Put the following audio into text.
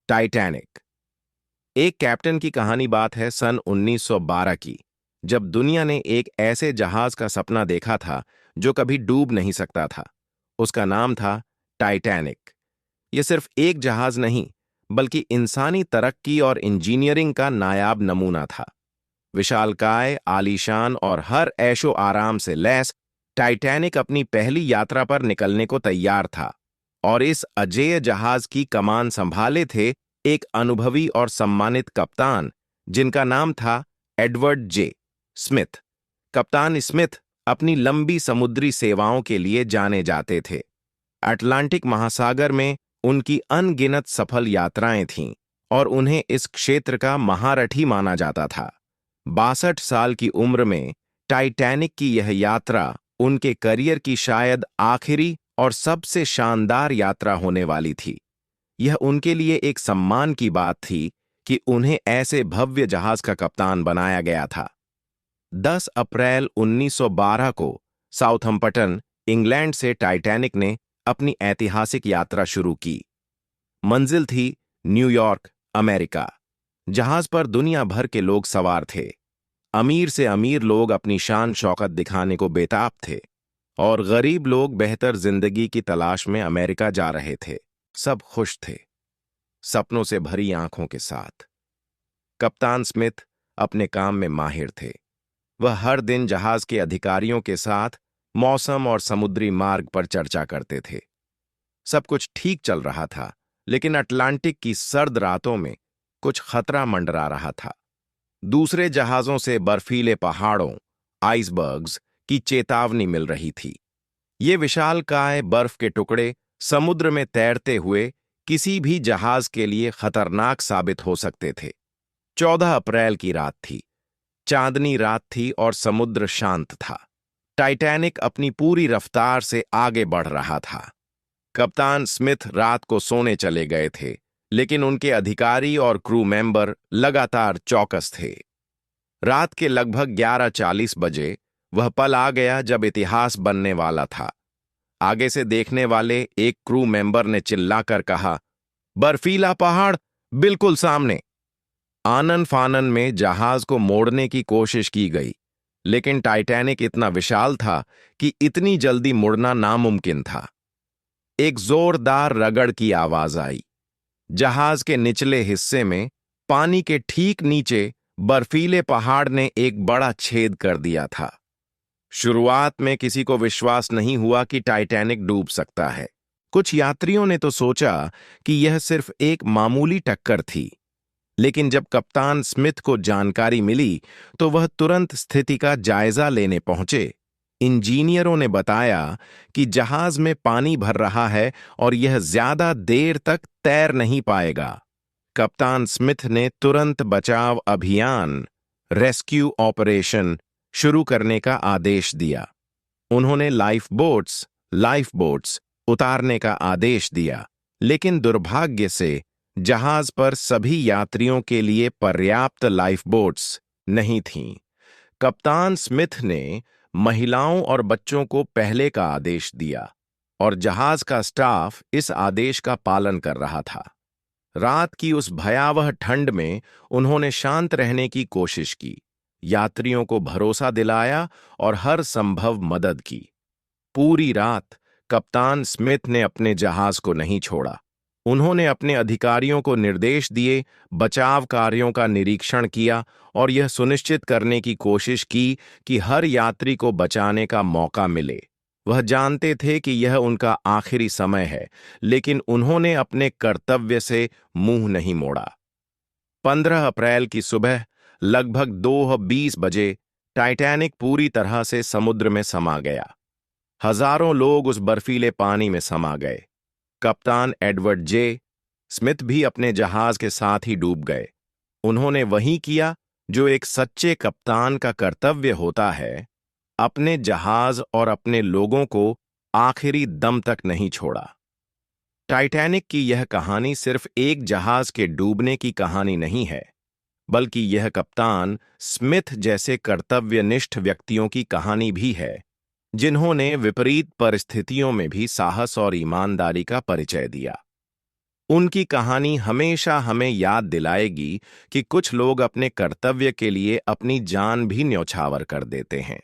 Titanic. एक captain की कहानी बात है सन 1912 की, जब दुनिया ने एक ऐसे जहाज का सपना देखा था जो कभी डूब नहीं सकता था। उसका नाम था टाइटैनिक। यह सिर्फ एक जहाज नहीं, बल्कि इंसानी तरक्की और इंजीनियरिंग का नायाब नमूना था। विशालकाय, आलीशान और हर ऐशो आराम से लैस टाइटैनिक अपनी पहली यात्रा पर निकलने को तैयार था, और इस अजेय जहाज की कमान संभाले थे एक अनुभवी और सम्मानित कप्तान, जिनका नाम था एडवर्ड जे स्मिथ। कप्तान स्मिथ अपनी लंबी समुद्री सेवाओं के लिए जाने जाते थे। अटलांटिक महासागर में उनकी अनगिनत सफल यात्राएं थीं, और उन्हें इस क्षेत्र का महारथी माना जाता था। 62 साल की उम्र में टाइटैनिक की यह यात्रा उनके करियर की शायद आखिरी और सबसे शानदार यात्रा होने वाली थी। यह उनके लिए एक सम्मान की बात थी कि उन्हें ऐसे भव्य जहाज का कप्तान बनाया गया था। 10 अप्रैल 1912 को साउथम्पटन, इंग्लैंड से टाइटैनिक ने अपनी ऐतिहासिक यात्रा शुरू की। मंजिल थी न्यूयॉर्क, अमेरिका। जहाज पर दुनिया भर के लोग सवार थे। अमीर से अमीर लोग अपनी शान शौकत दिखाने को बेताब थे, और गरीब लोग बेहतर जिंदगी की तलाश में अमेरिका जा रहे थे। सब खुश थे, सपनों से भरी आंखों के साथ। कप्तान स्मिथ अपने काम में माहिर थे। वह हर दिन जहाज के अधिकारियों के साथ मौसम और समुद्री मार्ग पर चर्चा करते थे। सब कुछ ठीक चल रहा था, लेकिन अटलांटिक की सर्द रातों में कुछ खतरा मंडरा रहा था। दूसरे जहाजों से बर्फीले पहाड़ों, आइसबर्ग्स की चेतावनी मिल रही थी। ये विशालकाय बर्फ के टुकड़े समुद्र में तैरते हुए किसी भी जहाज के लिए खतरनाक साबित हो सकते थे। 14 अप्रैल की रात थी। चांदनी रात थी और समुद्र शांत था। टाइटैनिक अपनी पूरी रफ्तार से आगे बढ़ रहा था। कप्तान स्मिथ रात को सोने चले गए थे, लेकिन उनके अधिकारी और क्रू मेंबर लगातार चौकस थे। रात के लगभग 11:40 बजे वह पल आ गया जब इतिहास बनने वाला था। आगे से देखने वाले एक क्रू मेंबर ने चिल्लाकर कहा, "बर्फीला पहाड़ बिल्कुल सामने!" आनन फानन में जहाज को मोड़ने की कोशिश की गई, लेकिन टाइटैनिक इतना विशाल था कि इतनी जल्दी मुड़ना नामुमकिन था। एक जोरदार रगड़ की आवाज आई। जहाज के निचले हिस्से में, पानी के ठीक नीचे, बर्फीले पहाड़ ने एक बड़ा छेद कर दिया था। शुरुआत में किसी को विश्वास नहीं हुआ कि टाइटैनिक डूब सकता है। कुछ यात्रियों ने तो सोचा कि यह सिर्फ एक मामूली टक्कर थी, लेकिन जब कप्तान स्मिथ को जानकारी मिली तो वह तुरंत स्थिति का जायजा लेने पहुंचे। इंजीनियरों ने बताया कि जहाज में पानी भर रहा है और यह ज्यादा देर तक तैर नहीं पाएगा। कप्तान स्मिथ ने तुरंत बचाव अभियान, रेस्क्यू ऑपरेशन शुरू करने का आदेश दिया। उन्होंने लाइफ बोट्स उतारने का आदेश दिया, लेकिन दुर्भाग्य से जहाज पर सभी यात्रियों के लिए पर्याप्त लाइफ बोट्स नहीं थीं। कप्तान स्मिथ ने महिलाओं और बच्चों को पहले का आदेश दिया, और जहाज का स्टाफ इस आदेश का पालन कर रहा था। रात की उस भयावह ठंड में उन्होंने शांत रहने की कोशिश की, यात्रियों को भरोसा दिलाया और हर संभव मदद की। पूरी रात कप्तान स्मिथ ने अपने जहाज को नहीं छोड़ा। उन्होंने अपने अधिकारियों को निर्देश दिए, बचाव कार्यों का निरीक्षण किया और यह सुनिश्चित करने की कोशिश की कि हर यात्री को बचाने का मौका मिले। वह जानते थे कि यह उनका आखिरी समय है, लेकिन उन्होंने अपने कर्तव्य से मुंह नहीं मोड़ा। 15 अप्रैल की सुबह लगभग 2:20 बजे टाइटैनिक पूरी तरह से समुद्र में समा गया। हजारों लोग उस बर्फीले पानी में समा गए। कप्तान एडवर्ड जे स्मिथ भी अपने जहाज के साथ ही डूब गए। उन्होंने वही किया जो एक सच्चे कप्तान का कर्तव्य होता है, अपने जहाज और अपने लोगों को आखिरी दम तक नहीं छोड़ा। टाइटैनिक की यह कहानी सिर्फ एक जहाज के डूबने की कहानी नहीं है, बल्कि यह कप्तान स्मिथ जैसे कर्तव्यनिष्ठ व्यक्तियों की कहानी भी है, जिन्होंने विपरीत परिस्थितियों में भी साहस और ईमानदारी का परिचय दिया। उनकी कहानी हमेशा हमें याद दिलाएगी कि कुछ लोग अपने कर्तव्य के लिए अपनी जान भी न्यौछावर कर देते हैं।